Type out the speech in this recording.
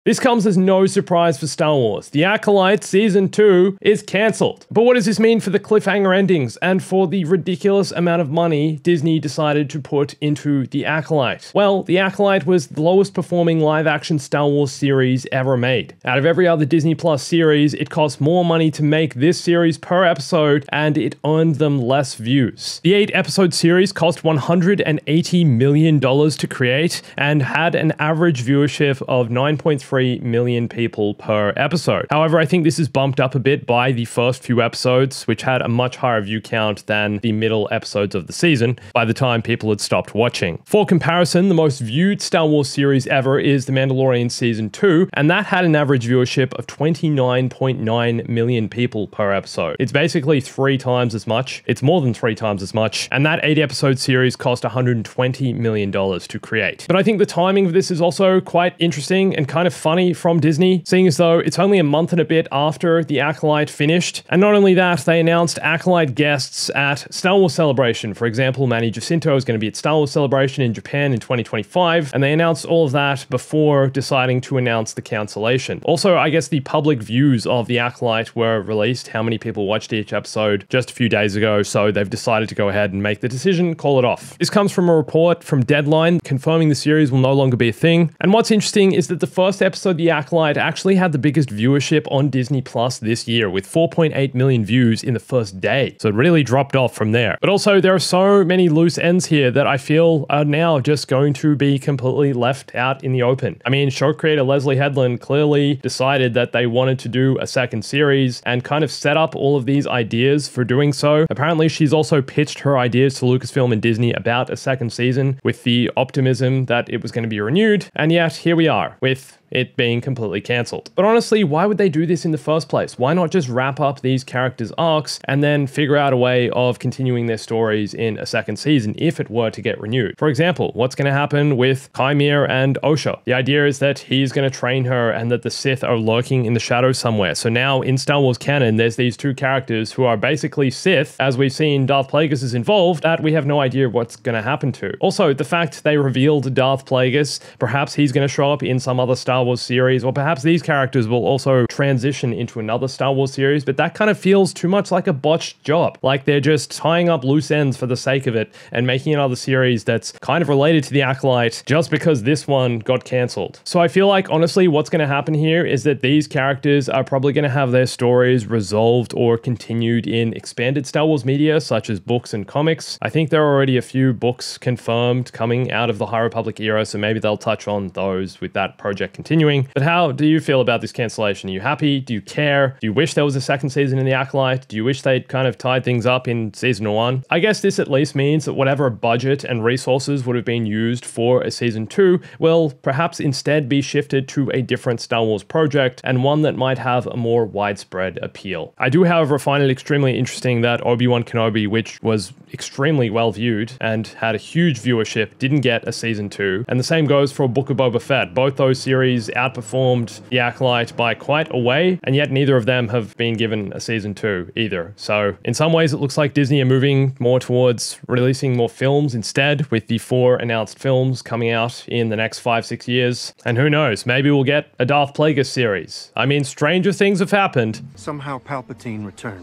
This comes as no surprise for Star Wars. The Acolyte Season 2 is cancelled. But what does this mean for the cliffhanger endings and for the ridiculous amount of money Disney decided to put into The Acolyte? Well, The Acolyte was the lowest performing live-action Star Wars series ever made. Out of every other Disney Plus series, it cost more money to make this series per episode, and it earned them less views. The 8-episode series cost $180 million to create and had an average viewership of 9.3 million people per episode. However, I think this is bumped up a bit by the first few episodes, which had a much higher view count than the middle episodes of the season by the time people had stopped watching. For comparison, the most viewed Star Wars series ever is The Mandalorian Season 2, and that had an average viewership of 29.9 million people per episode. It's basically 3 times as much. It's more than 3 times as much, and that 8-episode series cost $120 million to create. But I think the timing of this is also quite interesting and kind of funny from Disney, seeing as though it's only a month and a bit after The Acolyte finished. And not only that, they announced Acolyte guests at Star Wars Celebration. For example, Manny Jacinto is going to be at Star Wars Celebration in Japan in 2025, and they announced all of that before deciding to announce the cancellation. Also, I guess the public views of The Acolyte were released, how many people watched each episode, just a few days ago, so they've decided to go ahead and make the decision, call it off. This comes from a report from Deadline confirming the series will no longer be a thing. And what's interesting is that the first episode, The Acolyte, actually had the biggest viewership on Disney Plus this year, with 4.8 million views in the first day. So it really dropped off from there. But also, there are so many loose ends here that I feel are now just going to be completely left out in the open. I mean, show creator Leslie Headland clearly decided that they wanted to do a second series and kind of set up all of these ideas for doing so. Apparently, she's also pitched her ideas to Lucasfilm and Disney about a second season with the optimism that it was going to be renewed. And yet, here we are with it being completely cancelled. But honestly, why would they do this in the first place? Why not just wrap up these characters' arcs and then figure out a way of continuing their stories in a second season if it were to get renewed? For example, what's going to happen with Chimera and Osha? The idea is that he's going to train her and that the Sith are lurking in the shadows somewhere. So now in Star Wars canon, there's these 2 characters who are basically Sith, as we've seen Darth Plagueis is involved, that we have no idea what's going to happen to. Also, the fact they revealed Darth Plagueis, perhaps he's going to show up in some other Star Wars series, or perhaps these characters will also transition into another Star Wars series, but that kind of feels too much like a botched job. Like they're just tying up loose ends for the sake of it and making another series that's kind of related to The Acolyte just because this one got cancelled. So I feel like, honestly, what's going to happen here is that these characters are probably going to have their stories resolved or continued in expanded Star Wars media, such as books and comics. I think there are already a few books confirmed coming out of the High Republic era, so maybe they'll touch on those with that project continuing. But how do you feel about this cancellation? Are you happy? Do you care? Do you wish there was a second season in The Acolyte? Do you wish they'd kind of tied things up in season 1? I guess this at least means that whatever budget and resources would have been used for a season 2 will perhaps instead be shifted to a different Star Wars project, and one that might have a more widespread appeal. I do, however, find it extremely interesting that Obi-Wan Kenobi, which was extremely well viewed and had a huge viewership, didn't get a season 2. And the same goes for Book of Boba Fett. Both those series outperformed The Acolyte by quite a way, and yet neither of them have been given a season 2 either. So in some ways, it looks like Disney are moving more towards releasing more films instead, with the 4 announced films coming out in the next 5-6 years. And who knows, maybe we'll get a Darth Plagueis series. I mean, stranger things have happened. Somehow Palpatine returned.